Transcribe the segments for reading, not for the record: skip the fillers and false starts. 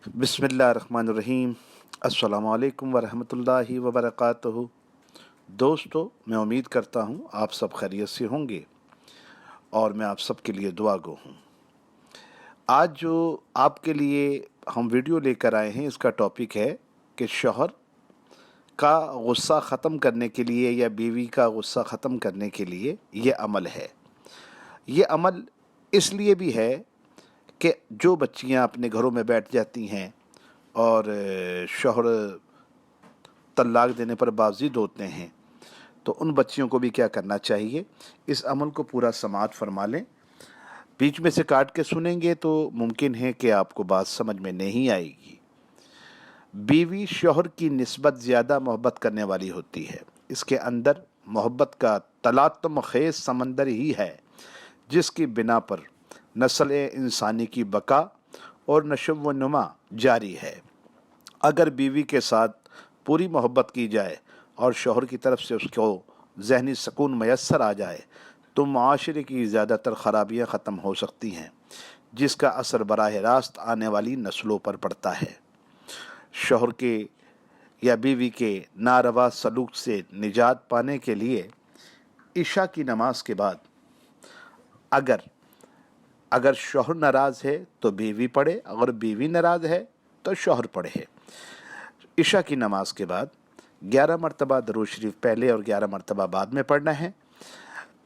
बिस्मिल्लाहिर्रहमानिर्रहीम। अस्सलामु अलैकुम वरहमतुल्लाहि वबरकातुहू। दोस्तों, मैं उम्मीद करता हूँ आप सब खैरियत से होंगे और मैं आप सब के लिए दुआ गो हूँ। आज जो आपके लिए हम वीडियो लेकर आए हैं, इसका टॉपिक है कि शौहर का गुस्सा ख़त्म करने के लिए या बीवी का गुस्सा ख़त्म करने के लिए ये अमल है। ये अमल इसलिए भी है कि जो बच्चियां अपने घरों में बैठ जाती हैं और शौहर तलाक देने पर बाज़िद होते हैं, तो उन बच्चियों को भी क्या करना चाहिए, इस अमल को पूरा समाअत फरमा लें। बीच में से काट के सुनेंगे तो मुमकिन है कि आपको बात समझ में नहीं आएगी। बीवी शौहर की निस्बत ज़्यादा मोहब्बत करने वाली होती है। इसके अंदर मोहब्बत का तलातुम खेज समंदर ही है, जिसकी बिना पर नस्ल इंसानी की बका और नशो व नुमा जारी है। अगर बीवी के साथ पूरी मोहब्बत की जाए और शौहर की तरफ से उसको ज़हनी सुकून मैसर आ जाए तो माशरे की ज़्यादातर ख़राबियाँ ख़त्म हो सकती हैं, जिसका असर बराह रास्त आने वाली नस्लों पर पड़ता है। शौहर के या बीवी के नारवा सलूक से निजात पाने के लिए इशा की नमाज के बाद अगर शौहर नाराज़ है तो बीवी पढ़े, अगर बीवी नाराज़ है तो शौहर पढ़े। इशा की नमाज के बाद 11 मरतबा दरूद शरीफ पहले और 11 मरतबा बाद में पढ़ना है।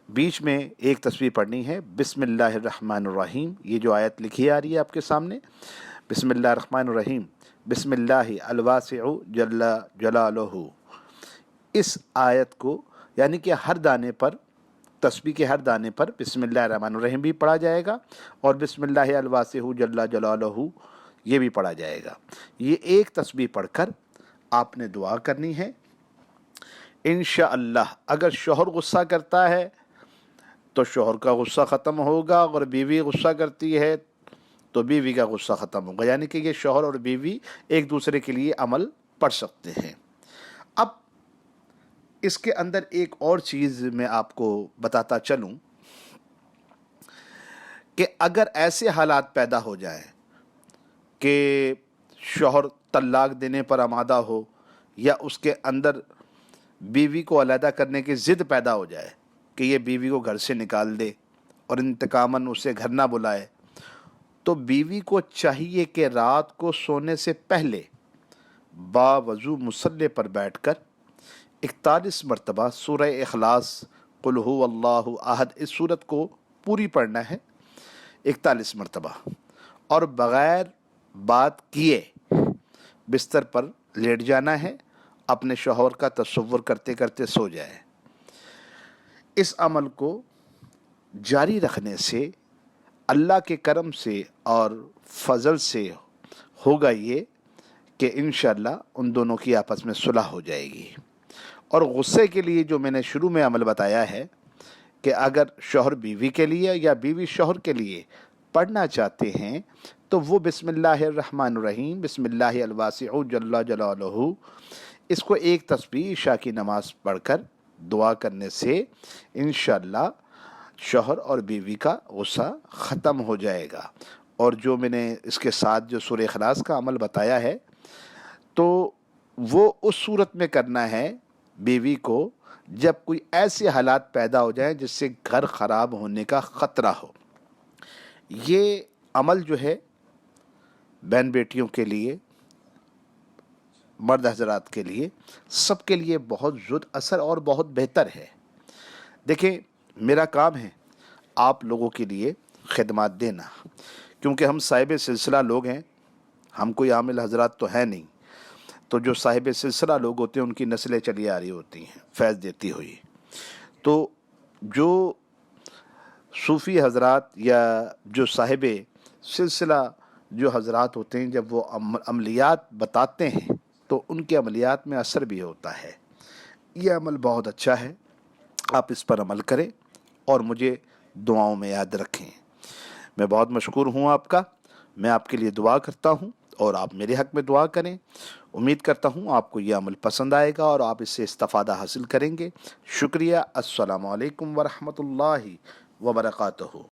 बीच में एक तस्बीह पढ़नी है, बिस्मिल्लाहिर्रहमानिर्रहीम। ये जो आयत लिखी आ रही है आपके सामने, बिस्मिल्लाहिर्रहमानिर्रहीम, बिस्मिल्लाहि अलवासिउ जल्ला जलालुहु। इस आयत को यानी कि हर दाने पर, तस्बीह के हर दाने पर बिस्मिल्लाहिर्रहमानिर्रहीम भी पढ़ा जाएगा और बिस्मिल्लाहि अलवासिउ जल्ला जलालुहु ये भी पढ़ा जाएगा। ये एक तस्बीह पढ़कर आपने दुआ करनी है। इंशाअल्लाह अगर शौहर गुस्सा करता है तो शौहर का गुस्सा ख़त्म होगा, अगर बीवी गुस्सा करती है तो बीवी का गुस्सा ख़त्म होगा। यानी कि ये शौहर और बीवी एक दूसरे के लिए अमल पढ़ सकते हैं। अब इसके अंदर एक और चीज़ मैं आपको बताता चलूँ कि अगर ऐसे हालात पैदा हो जाएं कि शौहर तलाक देने पर आमादा हो या उसके अंदर बीवी को अलहदा करने की ज़िद पैदा हो जाए कि ये बीवी को घर से निकाल दे और इंतकामन उसे घर ना बुलाए, तो बीवी को चाहिए कि रात को सोने से पहले बावजू मुसल्ले पर बैठकर 41 मरतबा सूरह इखलास कुल हु अल्लाहु अहद, इस सूरत को पूरी पढ़ना है 41 मरतबा, और बग़ैर बात किए बिस्तर पर लेट जाना है। अपने शौहर का तसव्वुर करते करते सो जाए। इस अमल को जारी रखने से अल्लाह के करम से और फजल से होगा ये कि इंशाअल्लाह उन दोनों की आपस में सुलह हो जाएगी। और गुस्से के लिए जो मैंने शुरू में अमल बताया है कि अगर शौहर बीवी के लिए या बीवी शौहर के लिए पढ़ना चाहते हैं तो वो बिस्मिल्लाहिर्रहमानिर्रहीम, बिस्मिल्लाहि अलवासिउ जल्ला जलालुहु, इसको एक तस्बीह इशा की नमाज पढ़कर दुआ करने से इंशाअल्लाह शौहर और बीवी का गुस्सा ख़त्म हो जाएगा। और जो मैंने इसके साथ जो सूरह इखलास का अमल बताया है तो वो उस सूरत में करना है बीवी को जब कोई ऐसे हालात पैदा हो जाएं जिससे घर ख़राब होने का ख़तरा हो। ये अमल जो है बहन बेटियों के लिए, मर्द हजरात के लिए, सबके लिए बहुत ज़ुद असर और बहुत बेहतर है। देखें, मेरा काम है आप लोगों के लिए खिदमत देना, क्योंकि हम साहिब सिलसिला लोग हैं, हम कोई आमिल हजरात तो है नहीं। तो जो साहिब सिलसिला लोग होते हैं उनकी नस्लें चली आ रही होती हैं फैज़ देती हुई। तो जो सूफ़ी हजरात या जो साहिब सिलसिला जो हजरात होते हैं, जब वो अमलियात बताते हैं तो उनके अमलियात में असर भी होता है। ये अमल बहुत अच्छा है, आप इस पर अमल करें और मुझे दुआओं में याद रखें। मैं बहुत मशकूर हूँ आपका, मैं आपके लिए दुआ करता हूँ और आप मेरे हक़ में दुआ करें। उम्मीद करता हूँ आपको ये अमल पसंद आएगा और आप इससे इस्तिफ़ादा हासिल करेंगे। शुक्रिया। अस्सलामु अलैकुम वरहमतुल्लाहि वबरकातुहू।